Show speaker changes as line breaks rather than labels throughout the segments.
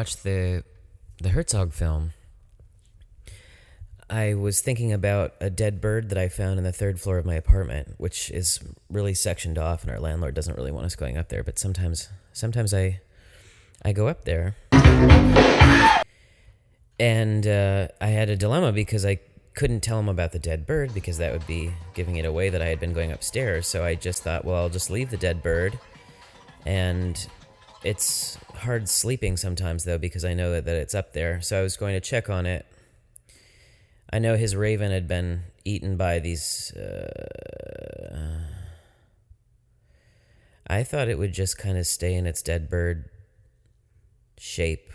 watched the Herzog film, I was thinking about a dead bird that I found on the third floor of my apartment, which is really sectioned off, and our landlord doesn't really want us going up there. But sometimes I go up there, and I had a dilemma because I couldn't tell him about the dead bird because that would be giving it away that I had been going upstairs. So I just thought, well, I'll just leave the dead bird, and it's hard sleeping sometimes though because I know that it's up there. So I was going to check on it. I know his raven had been eaten by these... I thought it would just kind of stay in its dead bird shape.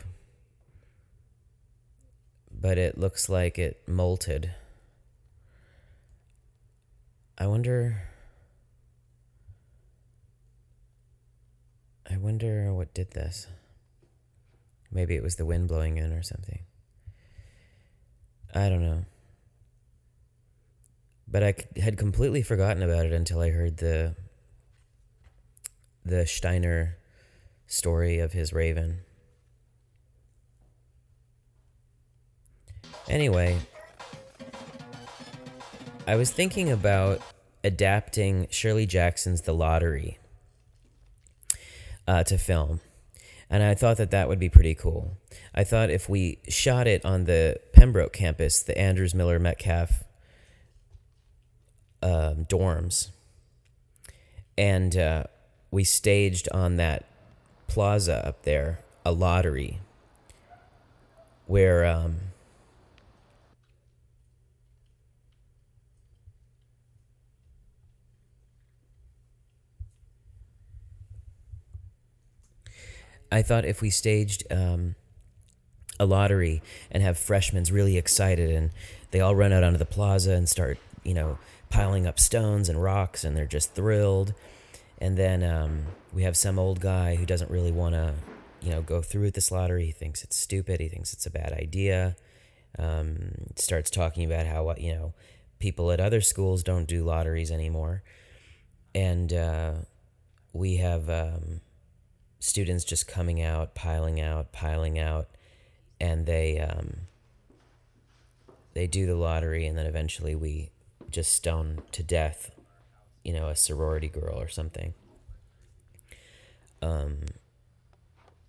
But it looks like it molted. I wonder what did this. Maybe it was the wind blowing in or something. I don't know. But I had completely forgotten about it until I heard the Steiner story of his raven. Anyway, I was thinking about adapting Shirley Jackson's The Lottery to film. And I thought that would be pretty cool. I thought if we shot it on the Pembroke campus, the Andrews Miller Metcalf dorms, and we staged on that plaza up there a lottery where I thought if we staged a lottery and have freshmen really excited and they all run out onto the plaza and start, piling up stones and rocks and they're just thrilled. And then we have some old guy who doesn't really want to, go through with this lottery. He thinks it's stupid. He thinks it's a bad idea. Starts talking about how, people at other schools don't do lotteries anymore. And we have... students just coming out, piling out, and they do the lottery, and then eventually we just stone to death, a sorority girl or something.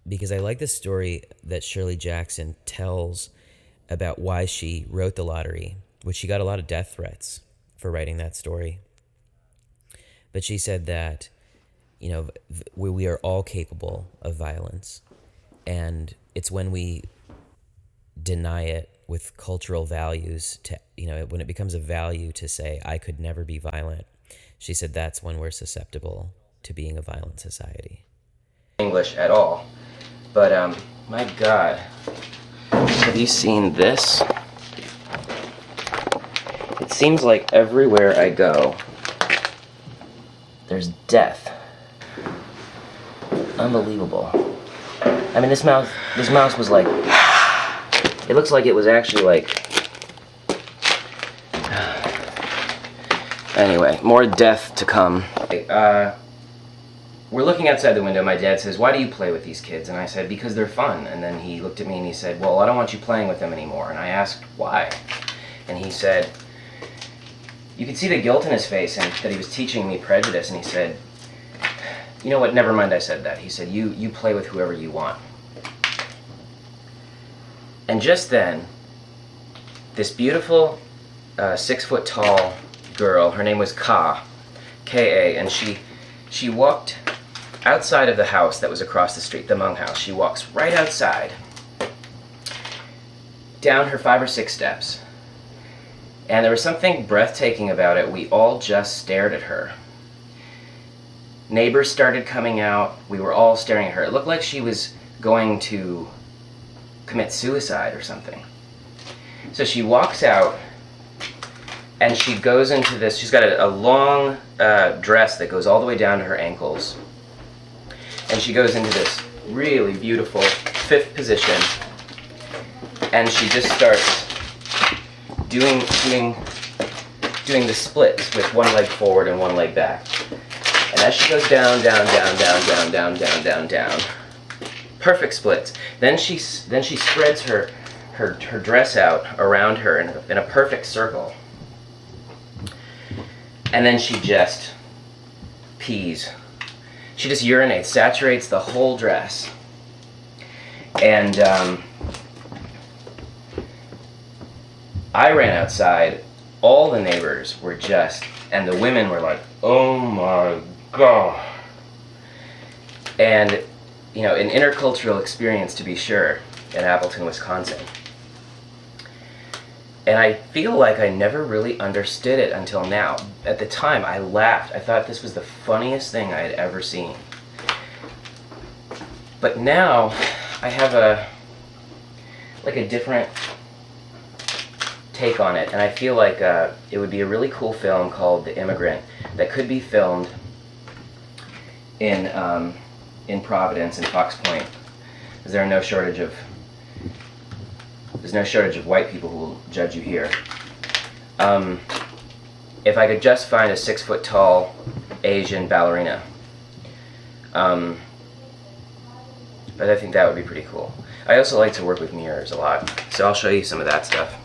Because I like the story that Shirley Jackson tells about why she wrote the lottery, which she got a lot of death threats for writing that story. But she said that we are all capable of violence, and it's when we deny it with cultural values to, when it becomes a value to say, I could never be violent. She said that's when we're susceptible to being a violent society. English at all, but my God, have you seen this? It seems like everywhere I go, there's death. Unbelievable. I mean, this mouse was like, it looks like it was actually like, anyway, more death to come. We're looking outside the window. My dad says, why do you play with these kids? And I said, because they're fun. And then he looked at me and he said, well, I don't want you playing with them anymore. And I asked, why? And he said, you could see the guilt in his face and that he was teaching me prejudice. And he said, you know what, never mind I said that. He said, you play with whoever you want. And just then, this beautiful 6-foot-tall girl, her name was K-A, and she walked outside of the house that was across the street, the Hmong house. She walks right outside, down her 5 or 6 steps. And there was something breathtaking about it. We all just stared at her. Neighbors started coming out. We were all staring at her. It looked like she was going to commit suicide or something. So she walks out and she goes into this, she's got a long dress that goes all the way down to her ankles. And she goes into this really beautiful 5th position. And she just starts doing the splits with one leg forward and one leg back. And as she goes down, Perfect splits. Then she spreads her dress out around her in a perfect circle. And then she just pees. She just urinates, saturates the whole dress. And I ran outside. All the neighbors were just, and the women were like, oh my God. And, you know, an intercultural experience to be sure in Appleton, Wisconsin. And I feel like I never really understood it until now. At the time, I laughed. I thought this was the funniest thing I had ever seen. But now, I have a different take on it, and I feel like it would be a really cool film called The Immigrant that could be filmed in Providence, in Fox Point, because there's no shortage of white people who will judge you here. If I could just find a 6-foot-tall Asian ballerina, but I think that would be pretty cool. I also like to work with mirrors a lot, so I'll show you some of that stuff.